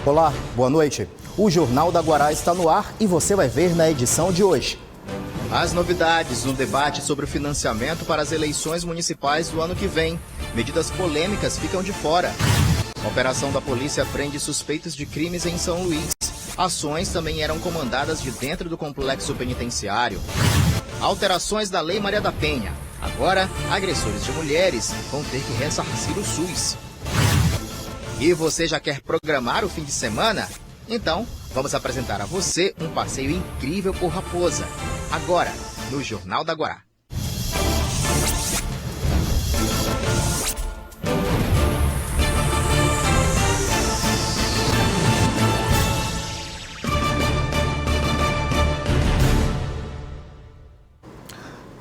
Olá, boa noite. O Jornal da Guará está no ar e você vai ver na edição de hoje. As novidades no debate sobre o financiamento para as eleições municipais do ano que vem. Medidas polêmicas ficam de fora. A operação da polícia prende suspeitos de crimes em São Luís. Ações também eram comandadas de dentro do complexo penitenciário. Alterações da Lei Maria da Penha. Agora, agressores de mulheres vão ter que ressarcir o SUS. E você já quer programar o fim de semana? Então, vamos apresentar a você um passeio incrível por Raposa. Agora, no Jornal da Guará.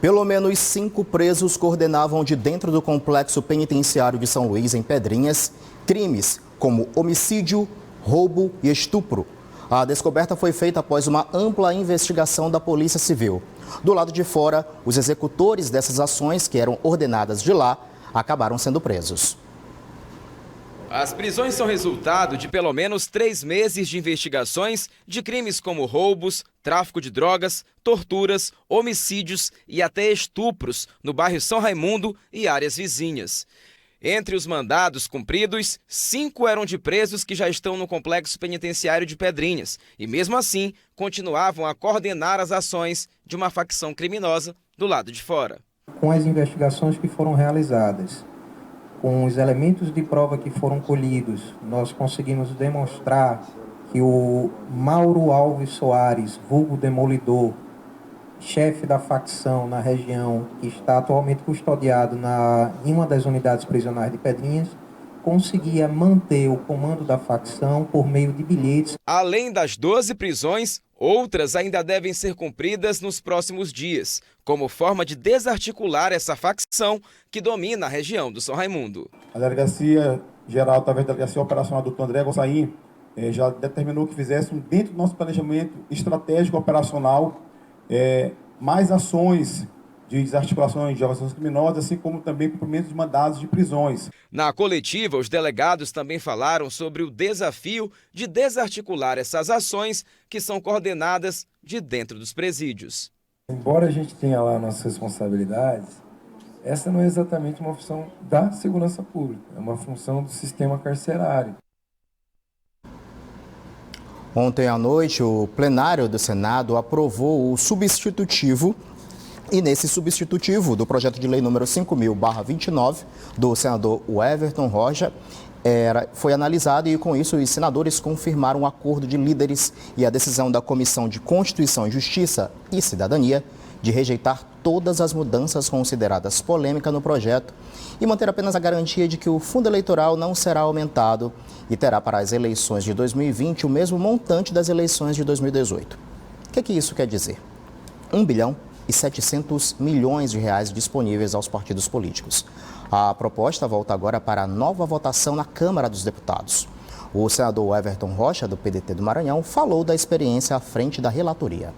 Pelo menos 5 presos coordenavam de dentro do complexo penitenciário de São Luís, em Pedrinhas, crimes como homicídio, roubo e estupro. A descoberta foi feita após uma ampla investigação da Polícia Civil. Do lado de fora, os executores dessas ações, que eram ordenadas de lá, acabaram sendo presos. As prisões são resultado de pelo menos 3 meses de investigações de crimes como roubos, tráfico de drogas, torturas, homicídios e até estupros no bairro São Raimundo e áreas vizinhas. Entre os mandados cumpridos, 5 eram de presos que já estão no complexo penitenciário de Pedrinhas e, mesmo assim, continuavam a coordenar as ações de uma facção criminosa do lado de fora. Com as investigações que foram realizadas, com os elementos de prova que foram colhidos, nós conseguimos demonstrar que o Mauro Alves Soares, vulgo Demolidor, chefe da facção na região, que está atualmente custodiado em uma das unidades prisionais de Pedrinhas, conseguia manter o comando da facção por meio de bilhetes. Além das 12 prisões, outras ainda devem ser cumpridas nos próximos dias, como forma de desarticular essa facção que domina a região do São Raimundo. A Delegacia Geral, através da Delegacia Operacional do Dr. André Gossain, já determinou que fizéssemos, dentro do nosso planejamento estratégico operacional, mais ações de desarticulações de organizações criminosas, assim como também cumprimento de mandados de prisões. Na coletiva, os delegados também falaram sobre o desafio de desarticular essas ações que são coordenadas de dentro dos presídios. Embora a gente tenha lá nossas responsabilidades, essa não é exatamente uma função da segurança pública, é uma função do sistema carcerário. Ontem à noite, o plenário do Senado aprovou o substitutivo. E nesse substitutivo do projeto de lei número 5.000/29, do senador Everton Rocha, foi analisado e, com isso, os senadores confirmaram o acordo de líderes e a decisão da Comissão de Constituição e Justiça e Cidadania de rejeitar todas as mudanças consideradas polêmicas no projeto e manter apenas a garantia de que o fundo eleitoral não será aumentado e terá para as eleições de 2020 o mesmo montante das eleições de 2018. O que isso quer dizer? 1,7 bilhão de reais disponíveis aos partidos políticos. A proposta volta agora para a nova votação na Câmara dos Deputados. O senador Everton Rocha, do PDT do Maranhão, falou da experiência à frente da relatoria.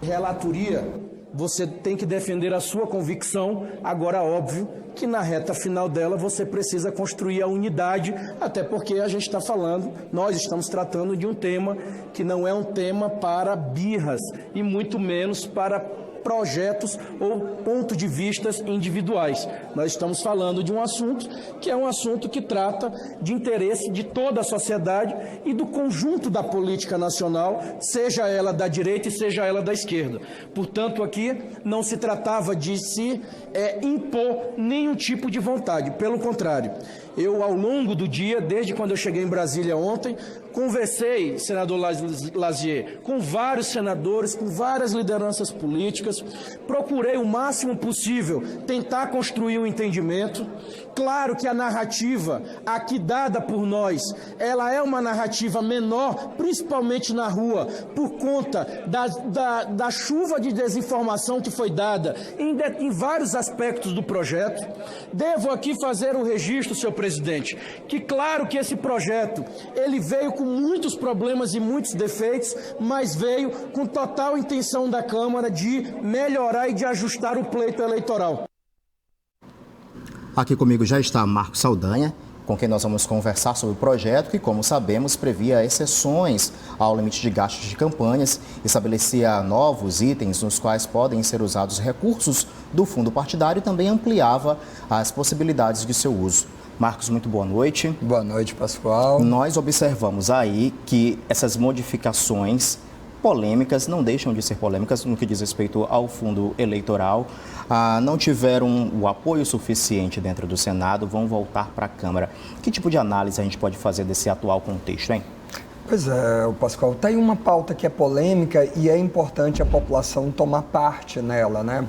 Relatoria, você tem que defender a sua convicção, agora óbvio que na reta final dela você precisa construir a unidade, até porque a gente está falando, nós estamos tratando de um tema que não é um tema para birras e muito menos para projetos ou pontos de vistas individuais. Nós estamos falando de um assunto que é um assunto que trata de interesse de toda a sociedade e do conjunto da política nacional, seja ela da direita e seja ela da esquerda. Portanto, aqui não se tratava de se impor nenhum tipo de vontade, pelo contrário. Eu, ao longo do dia, desde quando eu cheguei em Brasília ontem, conversei, senador Lazier, com vários senadores, com várias lideranças políticas, procurei o máximo possível tentar construir um entendimento. Claro que a narrativa aqui dada por nós, ela é uma narrativa menor, principalmente na rua, por conta da chuva de desinformação que foi dada em vários aspectos do projeto. Devo aqui fazer um registro, senhor presidente, que claro que esse projeto, ele veio com muitos problemas e muitos defeitos, mas veio com total intenção da Câmara de melhorar e de ajustar o pleito eleitoral. Aqui comigo já está Marcos Saldanha, com quem nós vamos conversar sobre o projeto que, como sabemos, previa exceções ao limite de gastos de campanhas, estabelecia novos itens nos quais podem ser usados recursos do fundo partidário e também ampliava as possibilidades de seu uso. Marcos, muito boa noite. Boa noite, Pascoal. Nós observamos aí que essas modificações polêmicas, não deixam de ser polêmicas no que diz respeito ao fundo eleitoral, não tiveram o apoio suficiente dentro do Senado, vão voltar para a Câmara. Que tipo de análise a gente pode fazer desse atual contexto, hein? Pois é, Pascoal, tem uma pauta que é polêmica e é importante a população tomar parte nela, né?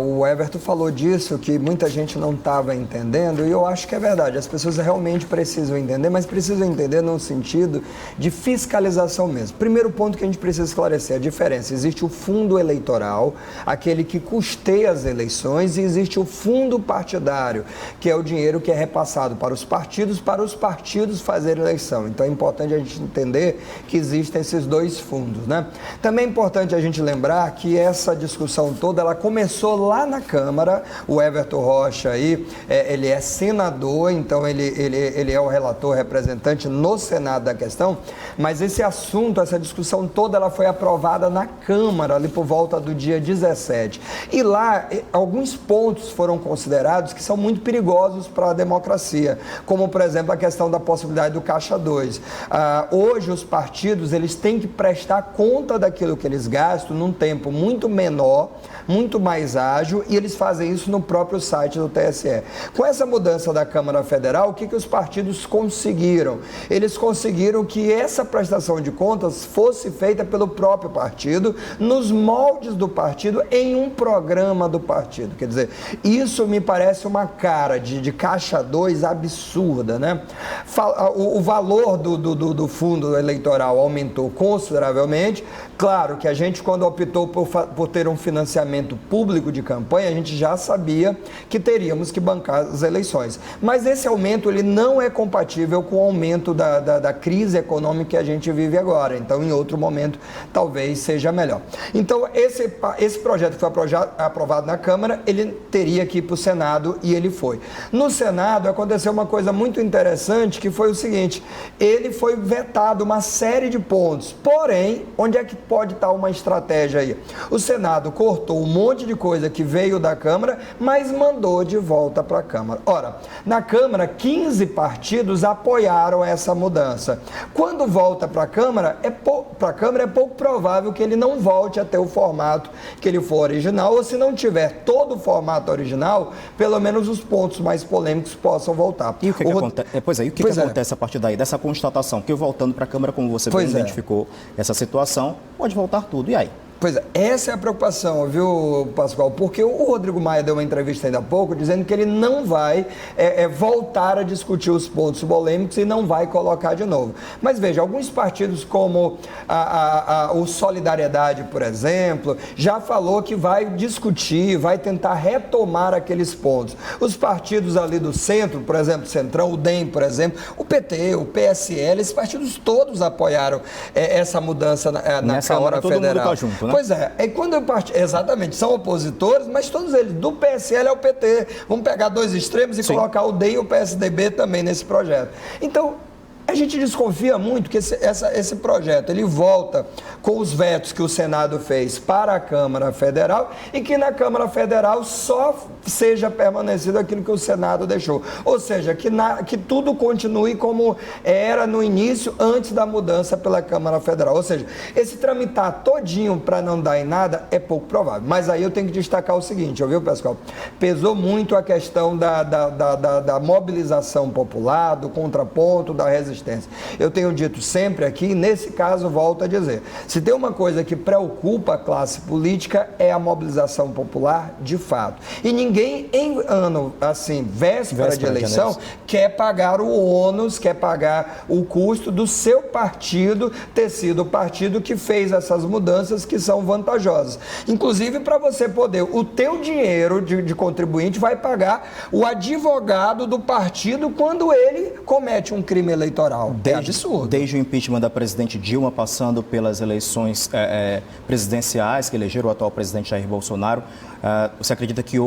O Everton falou disso, que muita gente não estava entendendo, e eu acho que é verdade, as pessoas realmente precisam entender, mas precisam entender no sentido de fiscalização mesmo. Primeiro ponto que a gente precisa esclarecer, a diferença, existe o fundo eleitoral, aquele que custeia as eleições, e existe o fundo partidário, que é o dinheiro que é repassado para os partidos fazerem eleição. Então é importante a gente entender que existem esses dois fundos, né? Também é importante a gente lembrar que essa discussão toda, ela começou lá na Câmara. O Everton Rocha aí, ele é senador, então ele é o relator representante no Senado da questão, mas esse assunto, essa discussão toda, ela foi aprovada na Câmara, ali por volta do dia 17. E lá, alguns pontos foram considerados que são muito perigosos para a democracia, como, por exemplo, a questão da possibilidade do Caixa 2. Hoje, os partidos, eles têm que prestar conta daquilo que eles gastam num tempo muito menor, muito mais ágil, e eles fazem isso no próprio site do TSE. Com essa mudança da Câmara Federal, o que os partidos conseguiram? Eles conseguiram que essa prestação de contas fosse feita pelo próprio partido, nos moldes do partido, em um programa do partido. Quer dizer, isso me parece uma cara de Caixa 2 absurda, né? O valor do fundo eleitoral aumentou consideravelmente. Claro que a gente, quando optou por ter um financiamento público de campanha, a gente já sabia que teríamos que bancar as eleições. Mas esse aumento, ele não é compatível com o aumento da crise econômica que a gente vive agora. Então, em outro momento, talvez seja melhor. Então, esse projeto que foi aprovado na Câmara, ele teria que ir para o Senado, e ele foi. No Senado, aconteceu uma coisa muito interessante, que foi o seguinte: ele foi vetado uma série de pontos. Porém, onde é que pode estar uma estratégia aí? O Senado cortou um monte de coisa que veio da Câmara, mas mandou de volta para a Câmara. Ora, na Câmara, 15 partidos apoiaram essa mudança. Quando volta para a Câmara, é pouco provável que ele não volte a ter o formato que ele for original, ou se não tiver todo o formato original, pelo menos os pontos mais polêmicos possam voltar. E o que acontece a partir daí, dessa constatação? Que voltando para a Câmara, como você bem identificou essa situação, pode voltar tudo. E aí? Pois é, essa é a preocupação, viu, Pascoal? Porque o Rodrigo Maia deu uma entrevista ainda há pouco dizendo que ele não vai voltar a discutir os pontos polêmicos e não vai colocar de novo. Mas veja, alguns partidos como o Solidariedade, por exemplo, já falou que vai discutir, vai tentar retomar aqueles pontos. Os partidos ali do centro, por exemplo, Centrão, o DEM, por exemplo, o PT, o PSL, esses partidos todos apoiaram essa mudança na Câmara Federal. Todo mundo tá junto, né? Pois é, exatamente, são opositores, mas todos eles, do PSL ao PT, vamos pegar dois extremos e colocar o DEM e o PSDB também nesse projeto. Então, a gente desconfia muito que esse projeto, ele volta com os vetos que o Senado fez para a Câmara Federal e que na Câmara Federal só seja permanecido aquilo que o Senado deixou. Ou seja, que tudo continue como era no início, antes da mudança pela Câmara Federal. Ou seja, esse tramitar todinho para não dar em nada é pouco provável. Mas aí eu tenho que destacar o seguinte, ouviu, Pascoal? Pesou muito a questão da mobilização popular, do contraponto, da resistência. Eu tenho dito sempre aqui, nesse caso, volto a dizer, se tem uma coisa que preocupa a classe política é a mobilização popular de fato. E ninguém em ano, assim, véspera de eleição, quer pagar o ônus, quer pagar o custo do seu partido ter sido o partido que fez essas mudanças que são vantajosas. Inclusive, para você poder, o teu dinheiro de contribuinte vai pagar o advogado do partido quando ele comete um crime eleitoral. eleitoral. É absurdo. Desde o impeachment da presidente Dilma, passando pelas eleições presidenciais que elegeram o atual presidente Jair Bolsonaro, você acredita que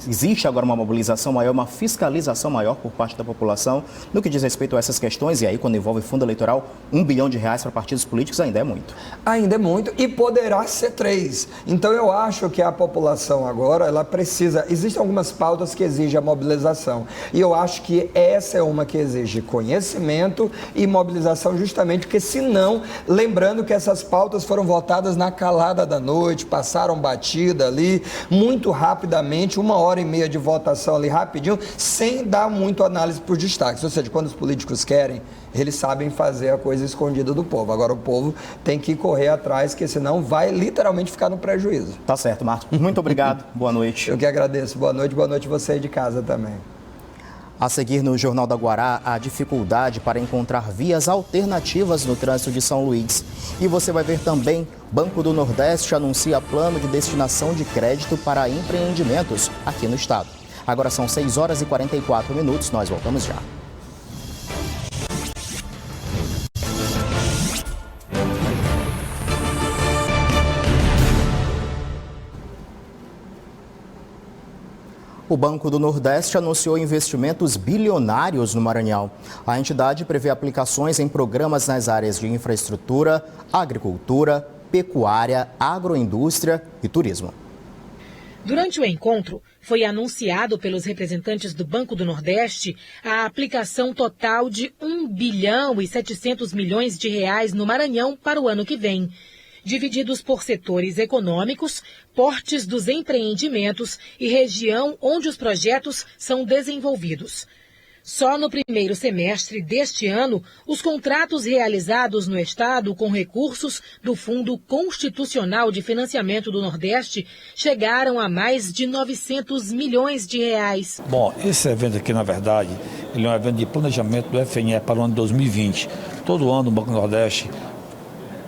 existe agora uma mobilização maior, uma fiscalização maior por parte da população no que diz respeito a essas questões? E aí, quando envolve fundo eleitoral, R$1 bilhão para partidos políticos ainda é muito. Ainda é muito e poderá ser 3. Então eu acho que a população agora, ela precisa, existem algumas pautas que exigem a mobilização e eu acho que essa é uma que exige conhecimento e mobilização, justamente porque senão, lembrando que essas pautas foram votadas na calada da noite, passaram batida ali, muito rapidamente, 1h30 de votação ali rapidinho, sem dar muito análise por destaques, ou seja, quando os políticos querem, eles sabem fazer a coisa escondida do povo. Agora o povo tem que correr atrás, porque senão vai literalmente ficar no prejuízo. Tá certo, Marcos. Muito obrigado. Boa noite. Eu que agradeço. Boa noite você aí de casa também. A seguir no Jornal da Guará, a dificuldade para encontrar vias alternativas no trânsito de São Luís. E você vai ver também, Banco do Nordeste anuncia plano de destinação de crédito para empreendimentos aqui no estado. Agora são 6h44, nós voltamos já. O Banco do Nordeste anunciou investimentos bilionários no Maranhão. A entidade prevê aplicações em programas nas áreas de infraestrutura, agricultura, pecuária, agroindústria e turismo. Durante o encontro, foi anunciado pelos representantes do Banco do Nordeste a aplicação total de R$1 bilhão e 700 milhões no Maranhão para o ano que vem, divididos por setores econômicos, portes dos empreendimentos e região onde os projetos são desenvolvidos. Só no primeiro semestre deste ano, os contratos realizados no estado com recursos do Fundo Constitucional de Financiamento do Nordeste chegaram a mais de R$900 milhões. Bom, esse evento aqui, na verdade, ele é um evento de planejamento do FNE para o ano de 2020. Todo ano o Banco do Nordeste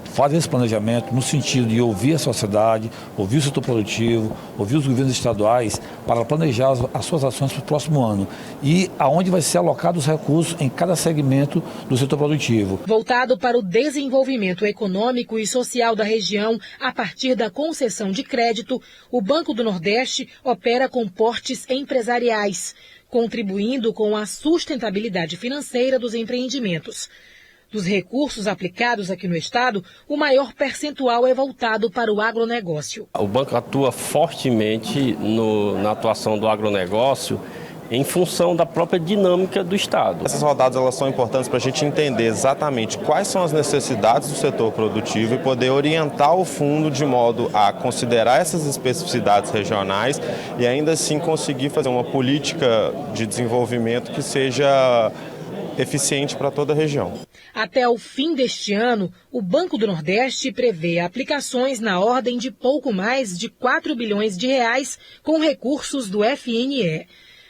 faz esse planejamento no sentido de ouvir a sociedade, ouvir o setor produtivo, ouvir os governos estaduais para planejar as suas ações para o próximo ano e aonde vai ser alocados os recursos em cada segmento do setor produtivo. Voltado para o desenvolvimento econômico e social da região a partir da concessão de crédito, o Banco do Nordeste opera com portes empresariais, contribuindo com a sustentabilidade financeira dos empreendimentos. Dos recursos aplicados aqui no estado, o maior percentual é voltado para o agronegócio. O banco atua fortemente na atuação do agronegócio em função da própria dinâmica do estado. Essas rodadas elas são importantes para a gente entender exatamente quais são as necessidades do setor produtivo e poder orientar o fundo de modo a considerar essas especificidades regionais e ainda assim conseguir fazer uma política de desenvolvimento que seja eficiente para toda a região. Até o fim deste ano, o Banco do Nordeste prevê aplicações na ordem de pouco mais de R$4 bilhões com recursos do FNE,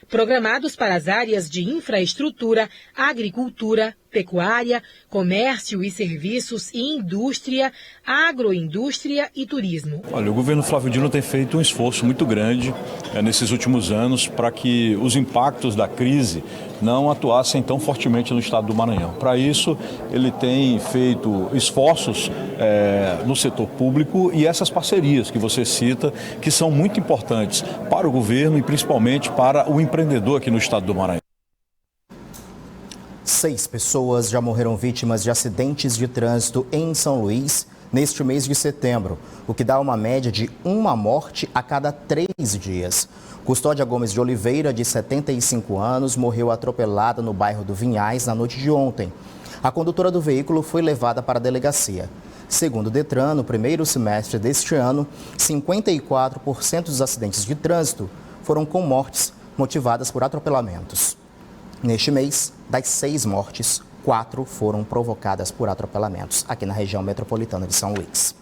programados para as áreas de infraestrutura, agricultura, pecuária, comércio e serviços e indústria, agroindústria e turismo. Olha, o governo Flávio Dino tem feito um esforço muito grande nesses últimos anos para que os impactos da crise não atuassem tão fortemente no estado do Maranhão. Para isso, ele tem feito esforços no setor público e essas parcerias que você cita, que são muito importantes para o governo e principalmente para o empreendedor aqui no estado do Maranhão. 6 pessoas já morreram vítimas de acidentes de trânsito em São Luís neste mês de setembro, o que dá uma média de uma morte a cada 3 dias. Custódia Gomes de Oliveira, de 75 anos, morreu atropelada no bairro do Vinhais na noite de ontem. A condutora do veículo foi levada para a delegacia. Segundo o Detran, no primeiro semestre deste ano, 54% dos acidentes de trânsito foram com mortes motivadas por atropelamentos. Neste mês, das 6 mortes, 4 foram provocadas por atropelamentos aqui na região metropolitana de São Luís.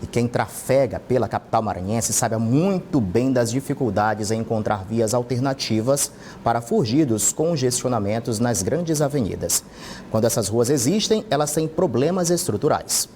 E quem trafega pela capital maranhense sabe muito bem das dificuldades em encontrar vias alternativas para fugir dos congestionamentos nas grandes avenidas. Quando essas ruas existem, elas têm problemas estruturais.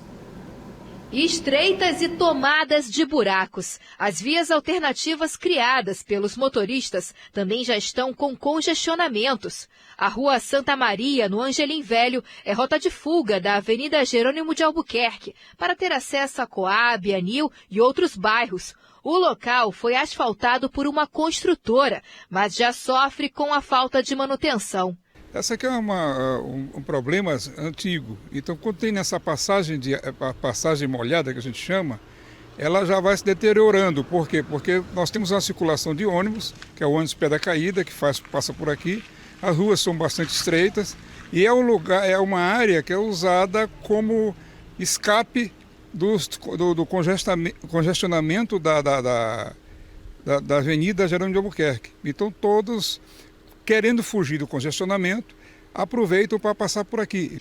Estreitas e tomadas de buracos. As vias alternativas criadas pelos motoristas também já estão com congestionamentos. A Rua Santa Maria, no Angelim Velho, é rota de fuga da Avenida Jerônimo de Albuquerque para ter acesso a Coab, Anil e outros bairros. O local foi asfaltado por uma construtora, mas já sofre com a falta de manutenção. Essa aqui é um problema antigo. Então, quando tem nessa passagem molhada, que a gente chama, ela já vai se deteriorando. Por quê? Porque nós temos uma circulação de ônibus, que é o ônibus pé da caída, que passa por aqui. As ruas são bastante estreitas e é uma área que é usada como escape do congestionamento da Avenida Jerônimo de Albuquerque. Então, todos, querendo fugir do congestionamento, aproveitam para passar por aqui.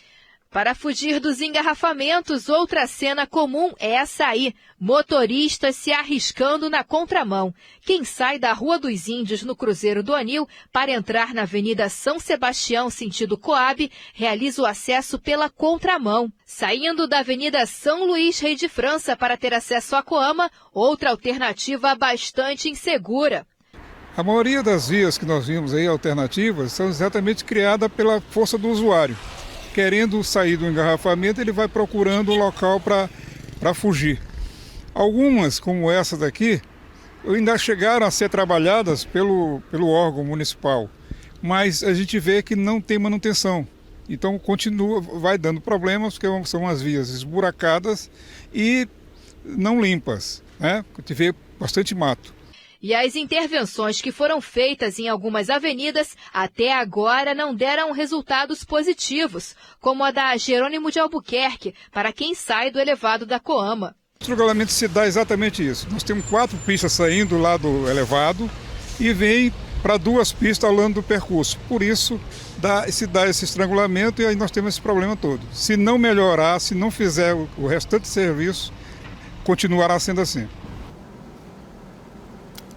Para fugir dos engarrafamentos, outra cena comum é essa aí, motoristas se arriscando na contramão. Quem sai da Rua dos Índios, no Cruzeiro do Anil, para entrar na Avenida São Sebastião, sentido Coab, realiza o acesso pela contramão. Saindo da Avenida São Luís, Rei de França, para ter acesso a Coama, outra alternativa bastante insegura. A maioria das vias que nós vimos aí, alternativas, são exatamente criadas pela força do usuário. Querendo sair do engarrafamento, ele vai procurando um local para fugir. Algumas, como essa daqui, ainda chegaram a ser trabalhadas pelo órgão municipal, mas a gente vê que não tem manutenção. Então vai dando problemas, porque são as vias esburacadas e não limpas, né? A gente vê bastante mato. E as intervenções que foram feitas em algumas avenidas até agora não deram resultados positivos, como a da Jerônimo de Albuquerque, para quem sai do elevado da Coama. O estrangulamento se dá exatamente isso. Nós temos 4 pistas saindo lá do elevado e vem para 2 pistas ao longo do percurso. Por isso, se dá esse estrangulamento e aí nós temos esse problema todo. Se não melhorar, se não fizer o restante serviço, continuará sendo assim.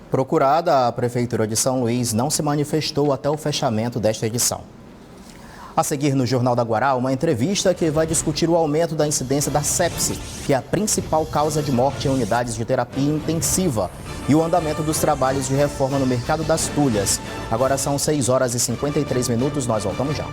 Procurada, a Prefeitura de São Luís não se manifestou até o fechamento desta edição. A seguir no Jornal da Guará, uma entrevista que vai discutir o aumento da incidência da sepse, que é a principal causa de morte em unidades de terapia intensiva, e o andamento dos trabalhos de reforma no mercado das Tulhas. Agora são 6 horas e 53 minutos, nós voltamos já.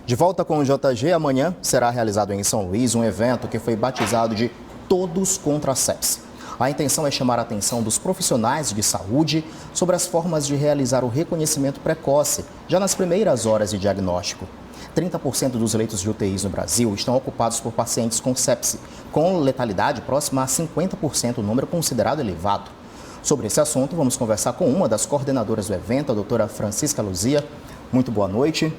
De volta com o JG, amanhã será realizado em São Luís um evento que foi batizado de Todos contra a Sepse. A intenção é chamar a atenção dos profissionais de saúde sobre as formas de realizar o reconhecimento precoce, já nas primeiras horas de diagnóstico. 30% dos leitos de UTIs no Brasil estão ocupados por pacientes com sepse, com letalidade próxima a 50%, um número considerado elevado. Sobre esse assunto, vamos conversar com uma das coordenadoras do evento, a doutora Francisca Luzia. Muito boa noite.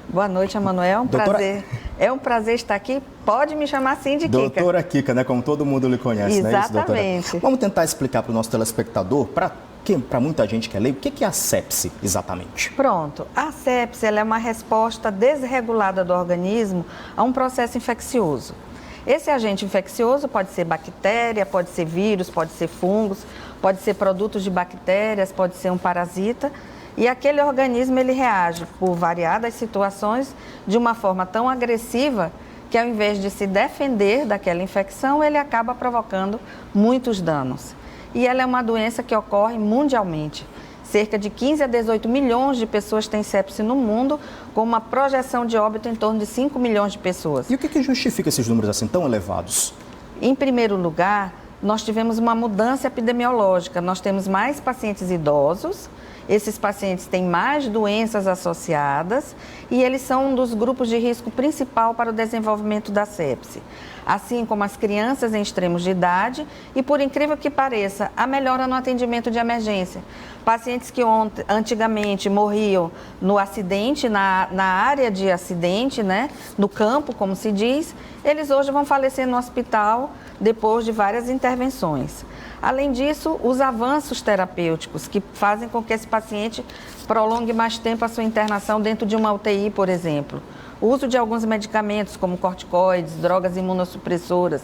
Boa noite, Emanuel. Prazer. É um prazer estar aqui. Pode me chamar assim de Kika. Doutora Kika, né? Como todo mundo lhe conhece, né? Exatamente. Vamos tentar explicar para o nosso telespectador, para muita gente que é leigo, o que é a sepse exatamente? Pronto. A sepse ela é uma resposta desregulada do organismo a um processo infeccioso. Esse agente infeccioso pode ser bactéria, pode ser vírus, pode ser fungos, pode ser produtos de bactérias, pode ser um parasita. E aquele organismo ele reage por variadas situações de uma forma tão agressiva que ao invés de se defender daquela infecção, ele acaba provocando muitos danos. E ela é uma doença que ocorre mundialmente. Cerca de 15 a 18 milhões de pessoas têm sepse no mundo, com uma projeção de óbito em torno de 5 milhões de pessoas. E o que justifica esses números assim tão elevados? Em primeiro lugar, nós tivemos uma mudança epidemiológica. Nós temos mais pacientes idosos. Esses pacientes têm mais doenças associadas e eles são um dos grupos de risco principal para o desenvolvimento da sepse. Assim como as crianças em extremos de idade e, por incrível que pareça, a melhora no atendimento de emergência. Pacientes que antigamente morriam no acidente, na área de acidente, né, no campo, como se diz, eles hoje vão falecer no hospital depois de várias intervenções. Além disso, os avanços terapêuticos que fazem com que esse paciente prolongue mais tempo a sua internação dentro de uma UTI, por exemplo. O uso de alguns medicamentos como corticoides, drogas imunossupressoras,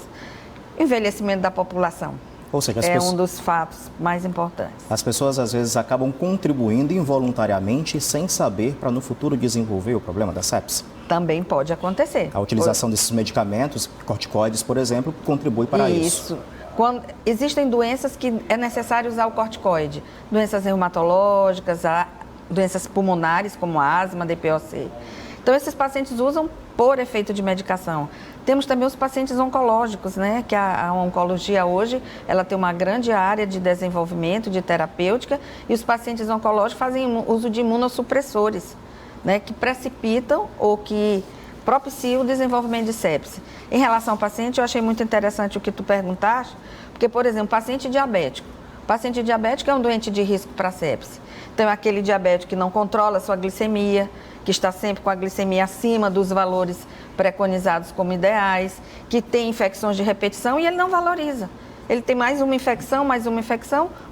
envelhecimento da população. Ou seja, um dos fatos mais importantes. As pessoas às vezes acabam contribuindo involuntariamente sem saber para no futuro desenvolver o problema da sepse. Também pode acontecer. A utilização desses medicamentos, corticoides, por exemplo, contribui para isso. Quando existem doenças que é necessário usar o corticoide, doenças reumatológicas, doenças pulmonares como asma, DPOC. Então esses pacientes usam por efeito de medicação. Temos também os pacientes oncológicos, né? Que a oncologia hoje, ela tem uma grande área de desenvolvimento, de terapêutica, e os pacientes oncológicos fazem uso de imunossupressores, né? Que precipitam ou que propiciam o desenvolvimento de sepse. Em relação ao paciente, eu achei muito interessante o que tu perguntaste, porque, por exemplo, paciente diabético. O paciente diabético é um doente de risco para sepse. Então, é aquele diabético que não controla a sua glicemia, que está sempre com a glicemia acima dos valores preconizados como ideais, que tem infecções de repetição e ele não valoriza. Ele tem mais uma infecção,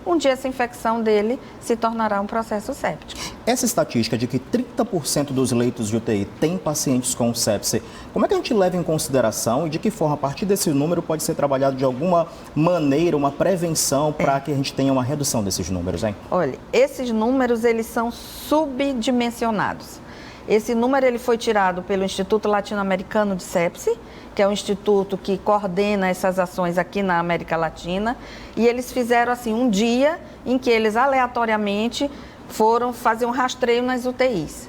um dia essa infecção dele se tornará um processo séptico. Essa estatística de que 30% dos leitos de UTI têm pacientes com sepse, como é que a gente leva em consideração e de que forma, a partir desse número, pode ser trabalhado de alguma maneira, uma prevenção para que a gente tenha uma redução desses números, hein? Olha, esses números, eles são subdimensionados. Esse número ele foi tirado pelo Instituto Latino-Americano de Sepse, que é um instituto que coordena essas ações aqui na América Latina, e eles fizeram assim um dia em que eles aleatoriamente foram fazer um rastreio nas UTIs.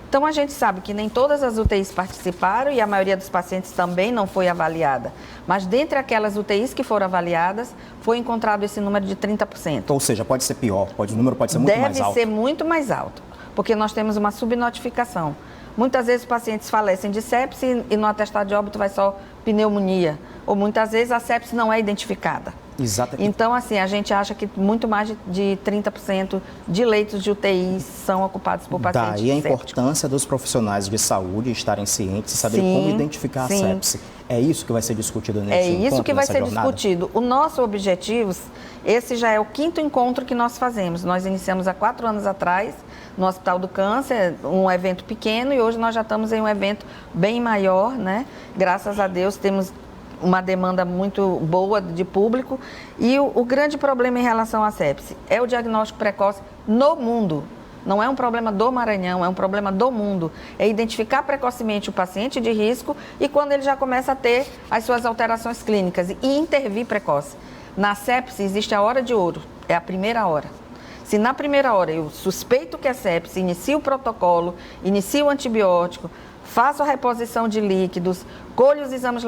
Então a gente sabe que nem todas as UTIs participaram e a maioria dos pacientes também não foi avaliada, mas dentre aquelas UTIs que foram avaliadas, foi encontrado esse número de 30%. Ou seja, pode ser pior, o número pode ser muito mais alto. Deve ser muito mais alto, porque nós temos uma subnotificação. Muitas vezes os pacientes falecem de sepse e no atestado de óbito vai só pneumonia. Ou muitas vezes a sepse não é identificada. Exatamente. Então, assim, a gente acha que muito mais de 30% de leitos de UTI são ocupados por pacientes Daí a sépticos. importância dos profissionais de saúde estarem cientes e saberem como identificar a sepse. É isso que vai ser discutido nesse encontro, É isso que vai ser jornada? discutido. O nosso objetivo, esse já é o 5º encontro que nós fazemos. Nós iniciamos há 4 anos atrás, no Hospital do Câncer, um evento pequeno, e hoje nós já estamos em um evento bem maior, né? Graças a Deus temos uma demanda muito boa de público. E o grande problema em relação à sepse é o diagnóstico precoce no mundo. Não é um problema do Maranhão, é um problema do mundo. É identificar precocemente o paciente de risco e quando ele já começa a ter as suas alterações clínicas e intervir precoce. Na sepse existe a hora de ouro, é a primeira hora. Se na primeira hora eu suspeito que é sepse, inicio o protocolo, inicio o antibiótico, faço a reposição de líquidos, colho os exames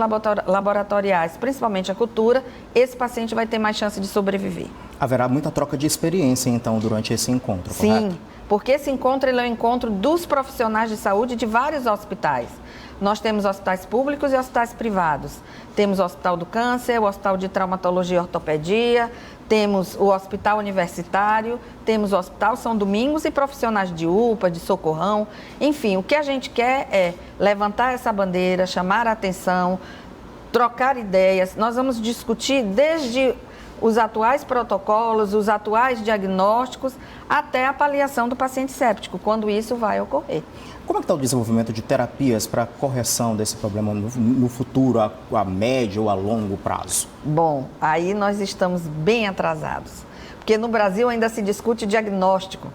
laboratoriais, principalmente a cultura, esse paciente vai ter mais chance de sobreviver. Haverá muita troca de experiência, então, durante esse encontro, Sim, correto? porque esse encontro ele é um encontro dos profissionais de saúde de vários hospitais. Nós temos hospitais públicos e hospitais privados. Temos o Hospital do Câncer, o Hospital de Traumatologia e Ortopedia, temos o Hospital Universitário, temos o Hospital São Domingos e profissionais de UPA, de socorrão. Enfim, o que a gente quer é levantar essa bandeira, chamar a atenção, trocar ideias. Nós vamos discutir desde os atuais protocolos, os atuais diagnósticos, até a paliação do paciente séptico, quando isso vai ocorrer. Como é que está o desenvolvimento de terapias para a correção desse problema no futuro, a médio ou a longo prazo? Bom, aí nós estamos bem atrasados, porque no Brasil ainda se discute diagnóstico.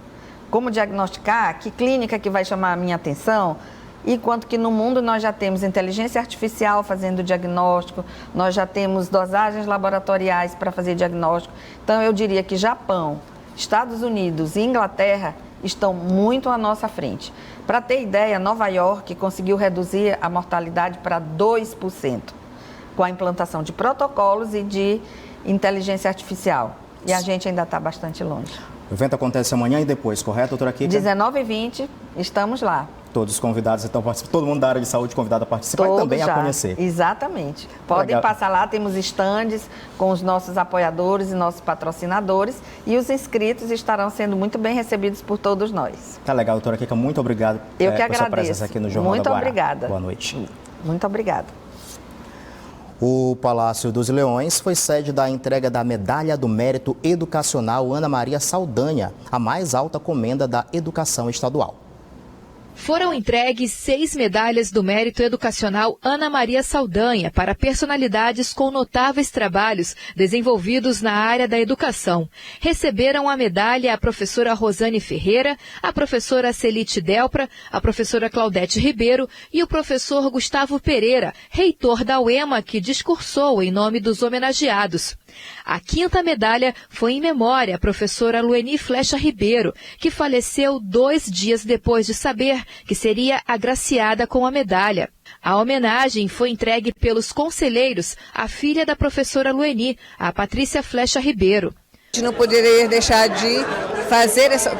Como diagnosticar, que clínica que vai chamar a minha atenção, enquanto que no mundo nós já temos inteligência artificial fazendo diagnóstico, nós já temos dosagens laboratoriais para fazer diagnóstico. Então eu diria que Japão, Estados Unidos e Inglaterra estão muito à nossa frente. Para ter ideia, Nova York conseguiu reduzir a mortalidade para 2%, com a implantação de protocolos e de inteligência artificial. E a gente ainda está bastante longe. O evento acontece amanhã e depois, correto, doutora Kika? 19h20, estamos lá. Todos os convidados, então, todo mundo da área de saúde convidado a participar Todos e também já, a conhecer. Exatamente. Podem Legal. passar lá, temos estandes com os nossos apoiadores e nossos patrocinadores e os inscritos estarão sendo muito bem recebidos por todos nós. Tá legal, doutora Kika, muito obrigado Eu que por sua agradeço. presença aqui no Jornal Muito da Guará. obrigada. Boa noite. Muito obrigada. O Palácio dos Leões foi sede da entrega da Medalha do Mérito Educacional Ana Maria Saldanha, a mais alta comenda da educação estadual. Foram entregues 6 medalhas do Mérito Educacional Ana Maria Saldanha para personalidades com notáveis trabalhos desenvolvidos na área da educação. Receberam a medalha a professora Rosane Ferreira, a professora Celite Delpra, a professora Claudete Ribeiro e o professor Gustavo Pereira, reitor da UEMA, que discursou em nome dos homenageados. A 5ª medalha foi em memória à professora Lueni Flecha Ribeiro, que faleceu 2 dias depois de saber que seria agraciada com a medalha. A homenagem foi entregue pelos conselheiros à filha da professora Lueni, a Patrícia Flecha Ribeiro. A gente não poderia deixar de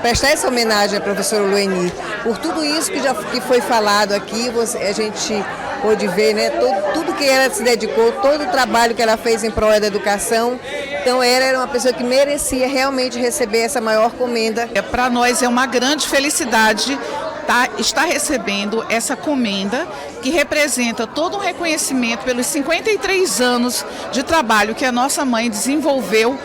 prestar essa homenagem à professora Lueni. Por tudo isso que foi falado aqui, a gente pôde ver, né, tudo que ela se dedicou, todo o trabalho que ela fez em prol da educação. Então ela era uma pessoa que merecia realmente receber essa maior comenda. Para nós é uma grande felicidade estar recebendo essa comenda, que representa todo um reconhecimento pelos 53 anos de trabalho que a nossa mãe desenvolveu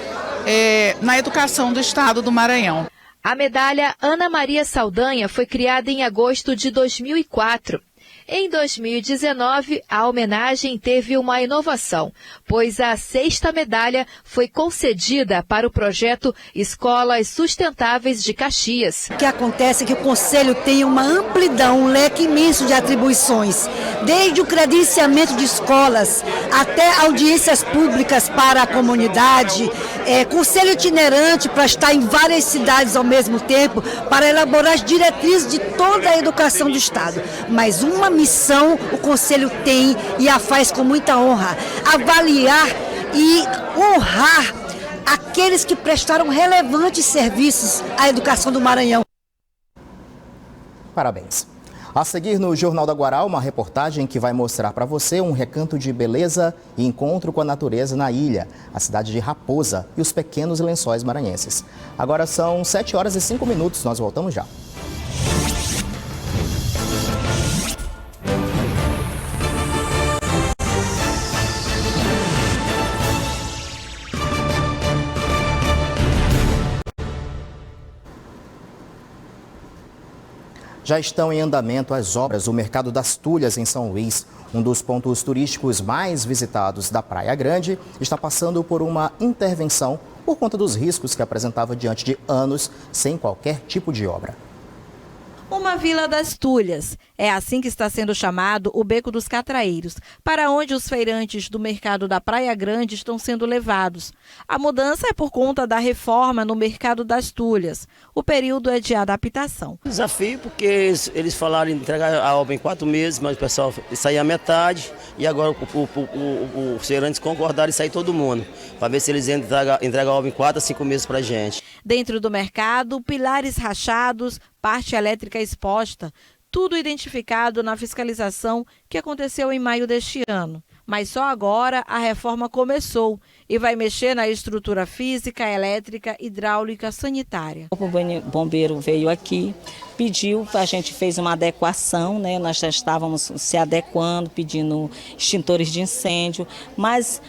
na educação do estado do Maranhão. A medalha Ana Maria Saldanha foi criada em agosto de 2004. Em 2019, a homenagem teve uma inovação, pois a 6ª medalha foi concedida para o projeto Escolas Sustentáveis de Caxias. O que acontece é que o Conselho tem uma amplidão, um leque imenso de atribuições, desde o credenciamento de escolas até audiências públicas para a comunidade, conselho itinerante para estar em várias cidades ao mesmo tempo, para elaborar as diretrizes de toda a educação do Estado. Mas uma missão o Conselho tem e a faz com muita honra: avaliar e honrar aqueles que prestaram relevantes serviços à educação do Maranhão. Parabéns. A seguir no Jornal da Guará, uma reportagem que vai mostrar para você um recanto de beleza e encontro com a natureza na ilha, a cidade de Raposa e os pequenos lençóis maranhenses. Agora são 7h05, nós voltamos já. Já estão em andamento as obras do Mercado das Tulhas em São Luís. Um dos pontos turísticos mais visitados da Praia Grande está passando por uma intervenção por conta dos riscos que apresentava diante de anos sem qualquer tipo de obra. Uma Vila das Tulhas. É assim que está sendo chamado o Beco dos Catraeiros, para onde os feirantes do mercado da Praia Grande estão sendo levados. A mudança é por conta da reforma no Mercado das Tulhas. O período é de adaptação. Desafio porque eles falaram em entregar a obra em 4 meses, mas o pessoal saía a metade e agora os feirantes concordaram em sair todo mundo, para ver se eles entregam a obra em 4 a 5 meses para a gente. Dentro do mercado, pilares rachados, parte elétrica exposta, tudo identificado na fiscalização que aconteceu em maio deste ano. Mas só agora a reforma começou e vai mexer na estrutura física, elétrica, hidráulica, sanitária. O bombeiro veio aqui, pediu, a gente fez uma adequação, né? Nós já estávamos se adequando, pedindo extintores de incêndio, mas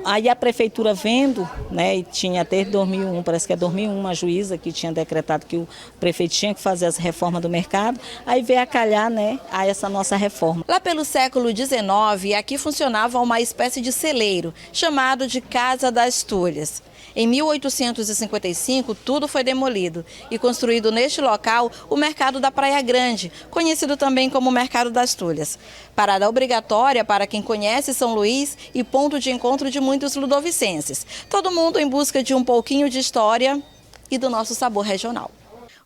aí a prefeitura vendo, né, e tinha desde 2001, parece que é 2001, a juíza que tinha decretado que o prefeito tinha que fazer essa reforma do mercado, aí veio a calhar, né, a essa nossa reforma. Lá pelo século XIX, aqui funcionava uma espécie de celeiro, chamado de Casa das Tulhas. Em 1855, tudo foi demolido e construído neste local o Mercado da Praia Grande, conhecido também como Mercado das Tulhas. Parada obrigatória para quem conhece São Luís e ponto de encontro de muitos ludovicenses. Todo mundo em busca de um pouquinho de história e do nosso sabor regional.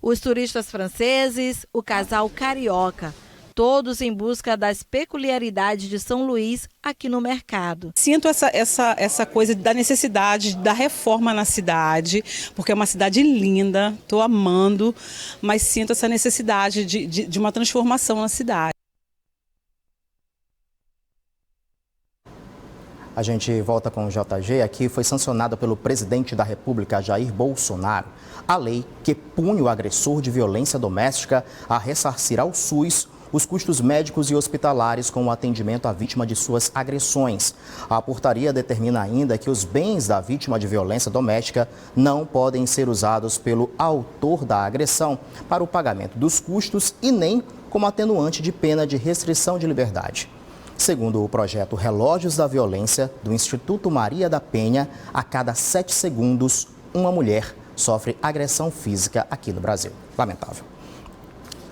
Os turistas franceses, o casal carioca. Todos em busca das peculiaridades de São Luís aqui no mercado. Sinto essa coisa da necessidade da reforma na cidade, porque é uma cidade linda, estou amando, mas sinto essa necessidade de uma transformação na cidade. A gente volta com o JG. Aqui foi sancionada pelo presidente da República, Jair Bolsonaro, a lei que pune o agressor de violência doméstica a ressarcir ao SUS os custos médicos e hospitalares com o atendimento à vítima de suas agressões. A portaria determina ainda que os bens da vítima de violência doméstica não podem ser usados pelo autor da agressão para o pagamento dos custos e nem como atenuante de pena de restrição de liberdade. Segundo o projeto Relógios da Violência, do Instituto Maria da Penha, a cada 7 segundos, uma mulher sofre agressão física aqui no Brasil. Lamentável.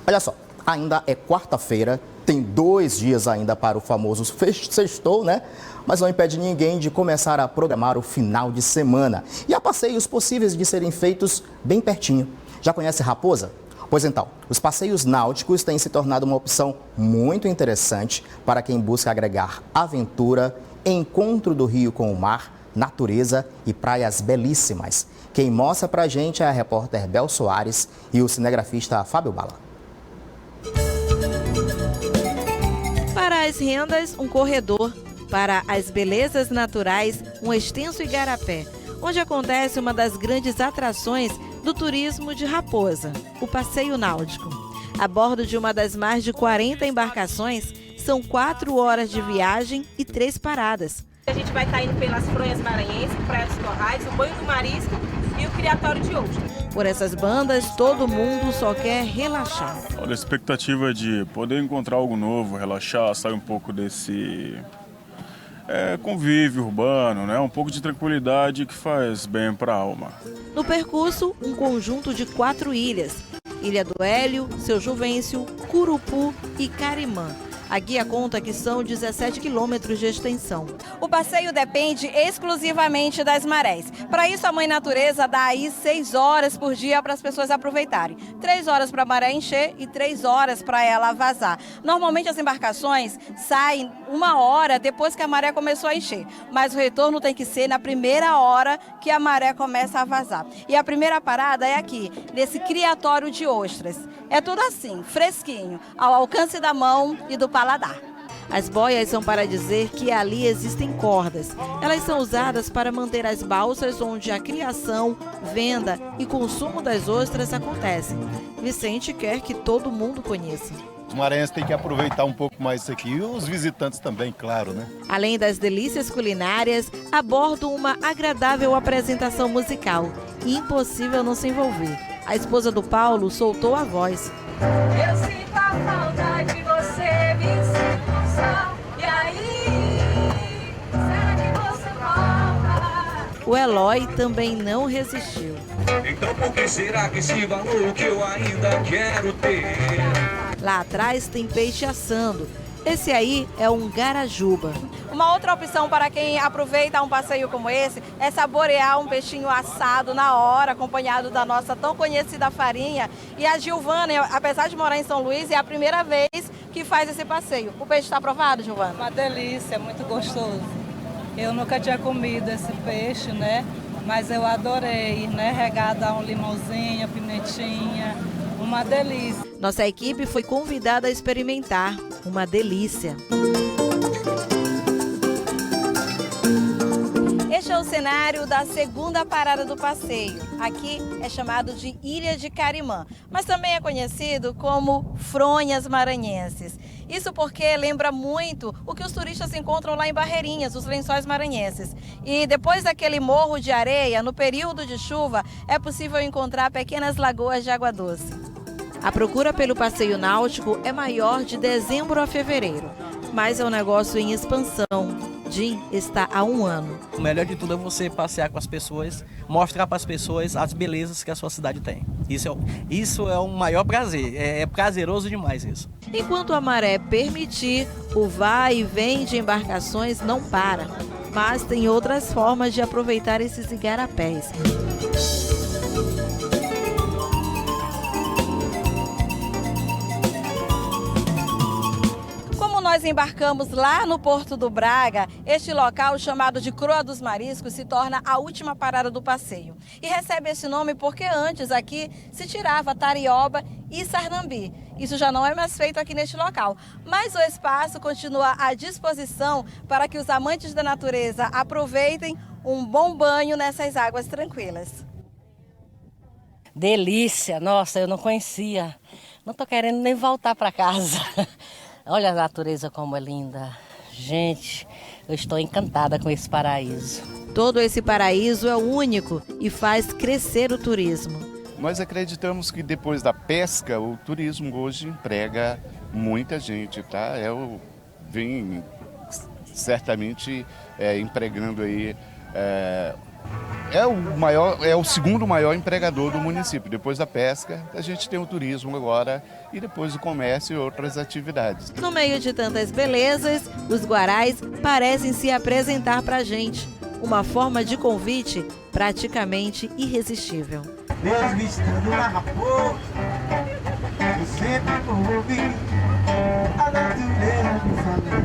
Olha só, ainda é quarta-feira, tem 2 dias ainda para o famoso sextou, né? Mas não impede ninguém de começar a programar o final de semana. E há passeios possíveis de serem feitos bem pertinho. Já conhece Raposa? Pois então, os passeios náuticos têm se tornado uma opção muito interessante para quem busca agregar aventura, encontro do rio com o mar, natureza e praias belíssimas. Quem mostra pra gente é a repórter Bel Soares e o cinegrafista Fábio Bala. Para as rendas, um corredor. Para as belezas naturais, um extenso igarapé, onde acontece uma das grandes atrações do turismo de Raposa, o passeio náutico. A bordo de uma das mais de 40 embarcações, são 4 horas de viagem e 3 paradas. A gente vai estar indo pelas Fronhas Maranhenses, Praia dos Corrais, o Banho do Marisco e o Criatório de Ostras. Por essas bandas, todo mundo só quer relaxar. Olha, a expectativa é de poder encontrar algo novo, relaxar, sair um pouco desse convívio urbano, né? Um pouco de tranquilidade que faz bem para a alma. No percurso, um conjunto de 4 ilhas: Ilha do Hélio, Seu Juvencio, Curupu e Carimã. A guia conta que são 17 quilômetros de extensão. O passeio depende exclusivamente das marés. Para isso, a Mãe Natureza dá aí 6 horas por dia para as pessoas aproveitarem. 3 horas para a maré encher e 3 horas para ela vazar. Normalmente as embarcações saem 1 hora depois que a maré começou a encher. Mas o retorno tem que ser na primeira hora que a maré começa a vazar. E a primeira parada é aqui, nesse Criatório de Ostras. É tudo assim, fresquinho, ao alcance da mão e do paladar. As boias são para dizer que ali existem cordas. Elas são usadas para manter as balsas onde a criação, venda e consumo das ostras acontecem. Vicente quer que todo mundo conheça. Os maranhenses têm que aproveitar um pouco mais isso aqui e os visitantes também, claro, né? Além das delícias culinárias, abordo uma agradável apresentação musical. Impossível não se envolver. A esposa do Paulo soltou a voz. Eu sinto a falta de você, me sinto. E aí, será que você volta? O Eloy também não resistiu. Então por que será que esse valor que eu ainda quero ter? Lá atrás tem peixe assando. Esse aí é um garajuba. Uma outra opção para quem aproveita um passeio como esse é saborear um peixinho assado na hora, acompanhado da nossa tão conhecida farinha. E a Gilvana, apesar de morar em São Luís, é a primeira vez que faz esse passeio. O peixe está aprovado, Gilvana? Uma delícia, muito gostoso. Eu nunca tinha comido esse peixe, né? Mas eu adorei, né? Regado a um limãozinho, pimentinha, uma delícia. Nossa equipe foi convidada a experimentar. Uma delícia. Este é o cenário da segunda parada do passeio. Aqui é chamado de Ilha de Carimã, mas também é conhecido como Fronhas Maranhenses. Isso porque lembra muito o que os turistas encontram lá em Barreirinhas, os Lençóis Maranhenses. E depois daquele morro de areia, no período de chuva, é possível encontrar pequenas lagoas de água doce. A procura pelo passeio náutico é maior de dezembro a fevereiro, mas é um negócio em expansão. Jim está há 1 ano. O melhor de tudo é você passear com as pessoas, mostrar para as pessoas as belezas que a sua cidade tem. Isso é o maior prazer, é prazeroso demais isso. Enquanto a maré permitir, o vai e vem de embarcações não para. Mas tem outras formas de aproveitar esses igarapés. Nós embarcamos lá no Porto do Braga, este local chamado de Croa dos Mariscos se torna a última parada do passeio. E recebe esse nome porque antes aqui se tirava tarioba e sarnambi. Isso já não é mais feito aqui neste local, mas o espaço continua à disposição para que os amantes da natureza aproveitem um bom banho nessas águas tranquilas. Delícia! Nossa, eu não conhecia. Não estou querendo nem voltar para casa. Olha a natureza como é linda. Gente, eu estou encantada com esse paraíso. Todo esse paraíso é único e faz crescer o turismo. Nós acreditamos que depois da pesca, o turismo hoje emprega muita gente, tá? Vem certamente empregando aí, é o segundo maior empregador do município. Depois da pesca, a gente tem o turismo agora e depois o comércio e outras atividades. No meio de tantas belezas, os guarais parecem se apresentar pra gente. Uma forma de convite praticamente irresistível. Mesmo estando lá na flor, eu sempre vou ouvir a natureza me falando,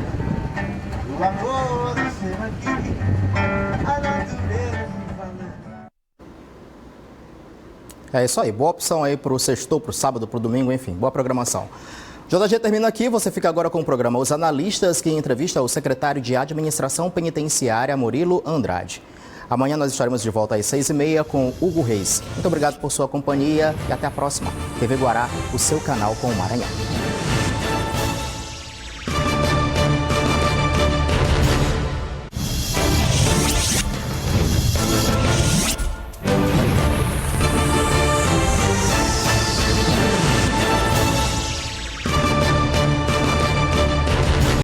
o amor do ser aqui, a natureza me falando. É isso aí, boa opção aí pro sextou, pro sábado, pro domingo, enfim, boa programação. JG termina aqui, você fica agora com o programa Os Analistas, que entrevista o secretário de Administração Penitenciária, Murilo Andrade. Amanhã nós estaremos de volta às 6h30 com Hugo Reis. Muito obrigado por sua companhia e até a próxima. TV Guará, o seu canal com o Maranhão.